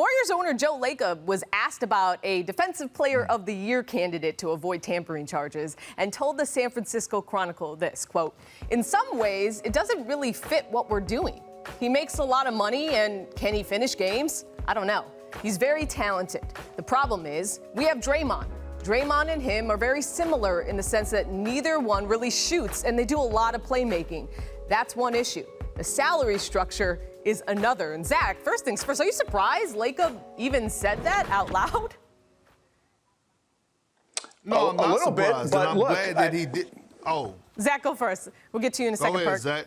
Warriors owner Joe Lacob was asked about a Defensive Player of the Year candidate to avoid tampering charges and told the San Francisco Chronicle this, quote, "In some ways, it doesn't really fit what we're doing. He makes a lot of money, and can he finish games? I don't know. He's very talented. The problem is we have Draymond. Draymond and him are very similar in the sense that neither one really shoots, and they do a lot of playmaking. That's one issue. The salary structure is another." And Zach, first things first, are you surprised Lacob even said that out loud? No, I'm not a little surprised, bit, but I'm glad that he did. Oh. Zach, go first. We'll get to you in a second, Go ahead, Perk. Zach.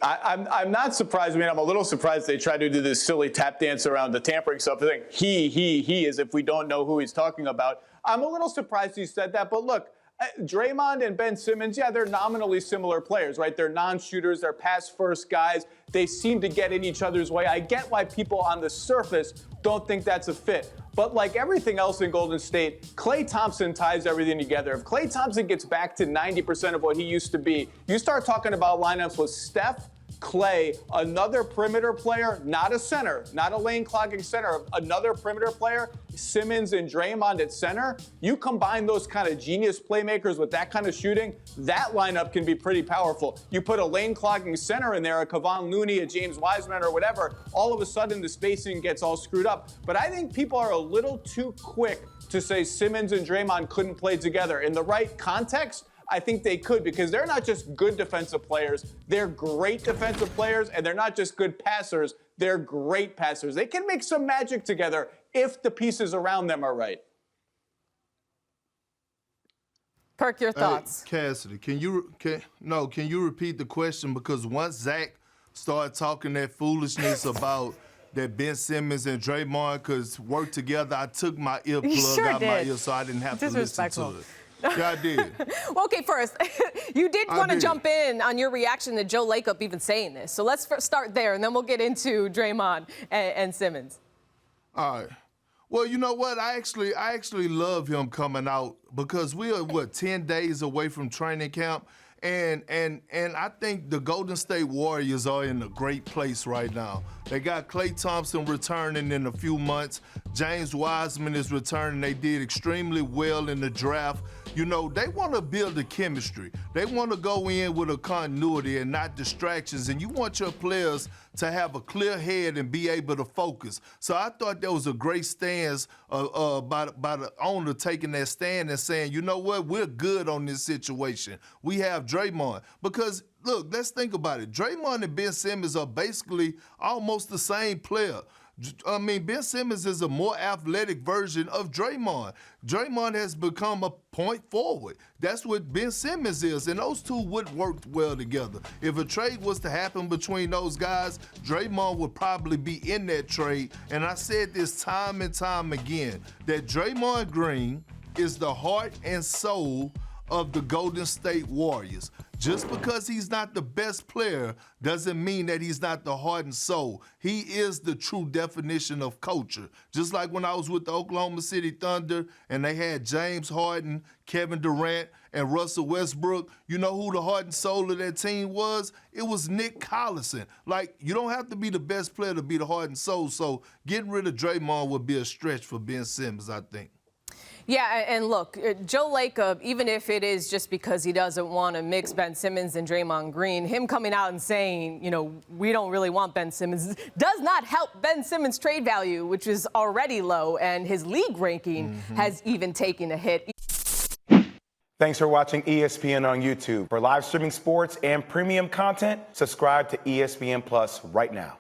I'm not surprised. I mean, I'm a little surprised they tried to do this silly tap dance around the tampering stuff. I think he, as if we don't know who he's talking about. I'm a little surprised he said that. But look, Draymond and Ben Simmons, yeah, they're nominally similar players, right? They're non-shooters. They're pass-first guys. They seem to get in each other's way. I get why people on the surface don't think that's a fit. But like everything else in Golden State, Klay Thompson ties everything together. If Klay Thompson gets back to 90% of what he used to be, you start talking about lineups with Steph, Klay, another perimeter player, not a center, not a lane clogging center, another perimeter player, Simmons and Draymond at center. You combine those kind of genius playmakers with that kind of shooting, that lineup can be pretty powerful. You put a lane clogging center in there, a Kevon Looney, a James Wiseman or whatever, all of a sudden the spacing gets all screwed up. But I think people are a little too quick to say Simmons and Draymond couldn't play together. In the right context, I think they could, because they're not just good defensive players. They're great defensive players, and they're not just good passers. They're great passers. They can make some magic together if the pieces around them are right. Perk, your thoughts? Hey, Cassidy, can you repeat the question? Because once Zach started talking that foolishness about that Ben Simmons and Draymond could work together, I took my earplug out my ear so I didn't have to listen to it. Yeah, I did. Well, okay, first, you did want to jump in on your reaction to Joe Lacob even saying this. So let's start there, and then we'll get into Draymond and Simmons. All right. Well, you know what? I actually love him coming out because we are, 10 days away from training camp. And I think the Golden State Warriors are in a great place right now. They got Klay Thompson returning in a few months. James Wiseman is returning. They did extremely well in the draft. You know, they want to build a chemistry. They want to go in with a continuity and not distractions. And you want your players to have a clear head and be able to focus. So I thought that was a great stance by the owner taking that stand and saying, you know what, we're good on this situation. We have Draymond. Because, look, let's think about it. Draymond and Ben Simmons are basically almost the same player. I mean, Ben Simmons is a more athletic version of Draymond. Draymond has become a point forward. That's what Ben Simmons is, and those two would work well together. If a trade was to happen between those guys, Draymond would probably be in that trade. And I said this time and time again, that Draymond Green is the heart and soul of the Golden State Warriors. Just because he's not the best player doesn't mean that he's not the heart and soul. He is the true definition of culture. Just like when I was with the Oklahoma City Thunder and they had James Harden, Kevin Durant, and Russell Westbrook, you know who the heart and soul of that team was? It was Nick Collison. Like, you don't have to be the best player to be the heart and soul, so getting rid of Draymond would be a stretch for Ben Simmons, I think. Yeah, and look, Joe Lacob, even if it is just because he doesn't want to mix Ben Simmons and Draymond Green, him coming out and saying, you know, we don't really want Ben Simmons, does not help Ben Simmons' trade value, which is already low, and his league ranking has even taken a hit. Thanks for watching ESPN on YouTube. For live streaming sports and premium content, subscribe to ESPN Plus right now.